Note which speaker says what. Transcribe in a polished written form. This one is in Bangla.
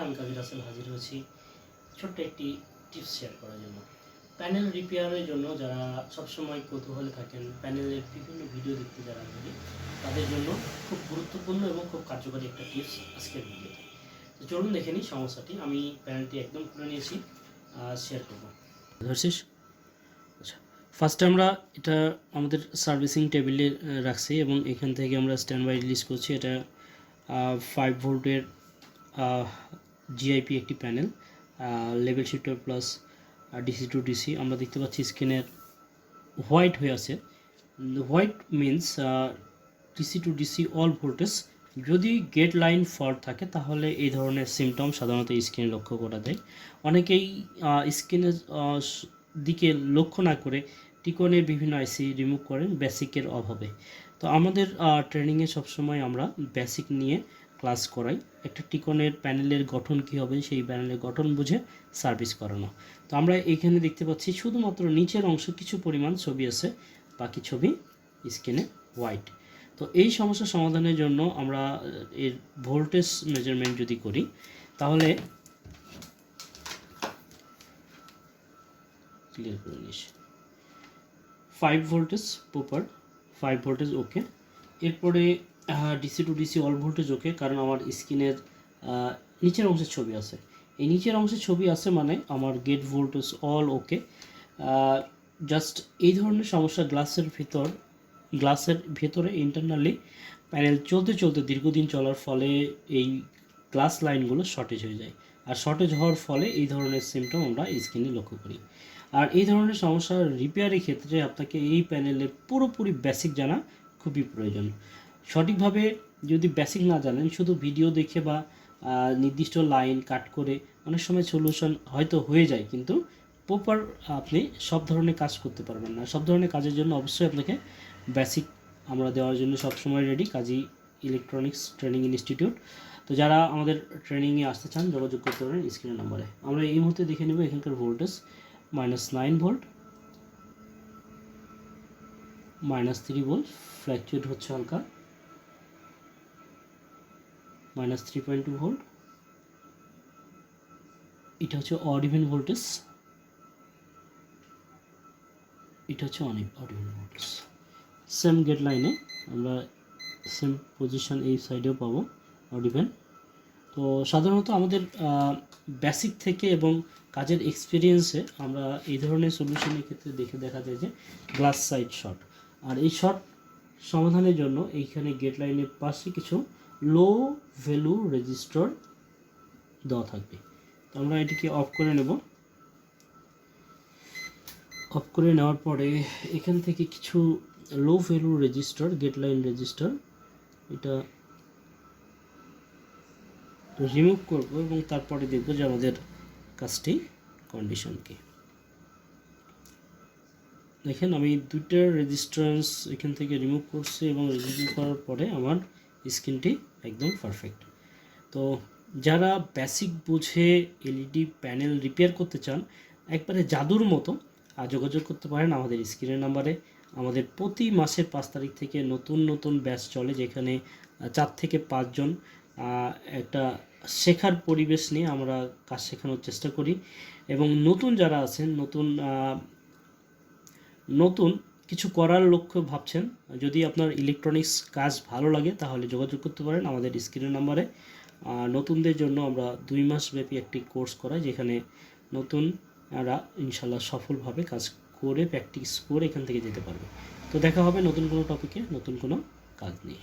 Speaker 1: আমি কাজী রাসেল হাজির হয়েছি ছোট্ট একটি টিপস শেয়ার করার জন্য। প্যানেল রিপেয়ারের জন্য যারা সবসময় কৌতূহলে থাকেন, প্যানেলের বিভিন্ন ভিডিও দেখতে যারা আগ্রহী, তাদের জন্য খুব গুরুত্বপূর্ণ এবং খুব কার্যকরী একটা টিপস আজকের ভিডিওতে। তো চলুন দেখে নিই সমস্যাটি। আমি প্যানেলটি একদম খুলে নিয়েছি, শেয়ার করবো। ধরছিস? আচ্ছা, ফার্স্টে আমরা এটা আমাদের সার্ভিসিং টেবিলে রাখছি এবং এখান থেকে আমরা স্ট্যান্ড বাই রিলিজ করছি। এটা 5 ভোল্টের জিআইপি একটি panel, level shifter plus DC to DC. আমরা দেখতে পাচ্ছি স্ক্রিনের হোয়াইট হয়ে আছে। White means DC to DC all voltage. যদি গেট লাইন ফল্ট থাকে তাহলে এই ধরনের সিমটম সাধারণত স্ক্রিনে লক্ষ্য করা যায়। অনেকেই স্ক্রিনের দিকে লক্ষ্য না করে টিকনের বিভিন্ন আইসি রিমুভ করেন বেসিকের অভাবে। তো আমাদের ট্রেনিংয়ে সবসময় আমরা বেসিক নিয়ে ক্লাস করাই। একটা টিকনের প্যানেলের গঠন কী হবে সেই প্যানেলের গঠন বুঝে সার্ভিস করানো। তো আমরা এখানে দেখতে পাচ্ছি শুধুমাত্র নিচের অংশ কিছু পরিমাণ ছবি আছে, বাকি ছবি স্ক্রিনে হোয়াইট। তো এই সমস্যা সমাধানের জন্য আমরা এর ভোল্টেজ মেজারমেন্ট যদি করি তাহলে ক্লিয়ার করে নিস। 5 ভোল্টেজ প্রপার, 5 ভোল্টেজ ওকে। এরপরে DC to DC all voltage okay, কারণ আমার স্ক্রিনের নিচের অংশের ছবি আছে। এই নিচের অংশের ছবি আছে মানে আমার gate voltage all okay. Just এই ধরনের সমস্যা গ্লাসের ভেতরে ইন্টারনালি প্যানেল চলতে চলতে দীর্ঘদিন চলার ফলে এই গ্লাস লাইনগুলো শর্টেজ হয়ে যায়, আর শর্টেজ হওয়ার ফলে এই ধরনের সিমটম আমরা স্ক্রিনে লক্ষ্য করি। আর এই ধরনের সমস্যা রিপেয়ারের ক্ষেত্রে আপনাকে এই প্যানেলের পুরোপুরি বেসিক জানা খুবই প্রয়োজন। সঠিকভাবে যদি বেসিক না জানেন, শুধু ভিডিও দেখে বা নির্দিষ্ট লাইন কাট করে অনেক সময় সলিউশন হয়তো হয়ে যায়, কিন্তু প্রপার আপনি সব ধরনের কাজ করতে পারবেন না। সব ধরনের কাজের জন্য অবশ্যই আপনাকে বেসিক আমরা দেওয়ার জন্য সবসময় রেডি, কাজী ইলেকট্রনিক্স ট্রেনিং ইনস্টিটিউট। তো যারা আমাদের ট্রেনিংয়ে আসতে চান যোগাযোগ করতে পারেন স্ক্রিনের নাম্বারে। আমরা এই মুহূর্তে দেখে নেব এখানকার ভোল্টেজ -9 ভোল্ট, -3 ভোল্ট, ফ্ল্যাকচুয়েট হচ্ছে হালকা, -3.2 ভোল্ট। এটা হচ্ছে অড ইভেন ভোল্টেজ, এটা হচ্ছে odd even voltage. Same gate লাইনে আমরা সেম পজিশন এই সাইডেও পাবো অড ইভেন। তো সাধারণত আমাদের বেসিক থেকে এবং কাজের এক্সপিরিয়েন্সে আমরা এই ধরনের সলিউশনের ক্ষেত্রে দেখা যায় যে গ্লাস সাইড শর্ট। আর এই শর্ট সমাধানের জন্য এইখানে গেট লাইনের পাশে কিছু লো ভ্যালু রেজিস্টর দেওয়া থাকবে। তো আমরা এটিকে অফ করে নেব। অফ করে নেওয়ার পরে এখান থেকে কিছু low value resistor, gate line resistor, এটা রিমুভ করব এবং তারপরে দেখব যে আমাদের কাজটি কন্ডিশন কি। দেখেন আমি দুইটার রেজিস্ট্যান্স এখান থেকে রিমুভ করছি এবং রিমুভ করার পরে আমার স্ক্রিনটি একদম পারফেক্ট। তো যারা বেসিক বুঝে এলইডি প্যানেল রিপেয়ার করতে চান একবারে জাদুর মতো, যোগাযোগ করতে পারেন আমাদের স্ক্রিনের নাম্বারে। আমাদের প্রতি মাসের 5 তারিখ থেকে নতুন নতুন ব্যাচ চলে, যেখানে 4 থেকে 5 জন একটা শেখার পরিবেশ নিয়ে আমরা কাজ শেখানোর চেষ্টা করি। এবং নতুন যারা আছেন, নতুন কিছু করার লক্ষ্য ভাবছেন, যদি আপনার ইলেকট্রনিক্স কাজ ভালো লাগে তাহলে যোগাযোগ করতে পারেন আমাদের স্ক্রিনের নাম্বারে। নতুনদের জন্য আমরা 2 মাস ব্যাপী একটি কোর্স করাই, যেখানে নতুনরা ইনশাল্লাহ সফলভাবে কাজ করে প্র্যাকটিস করে এখান থেকে যেতে পারবে। তো দেখা হবে নতুন কোনো টপিকে, নতুন কোনো কাজ নিয়ে।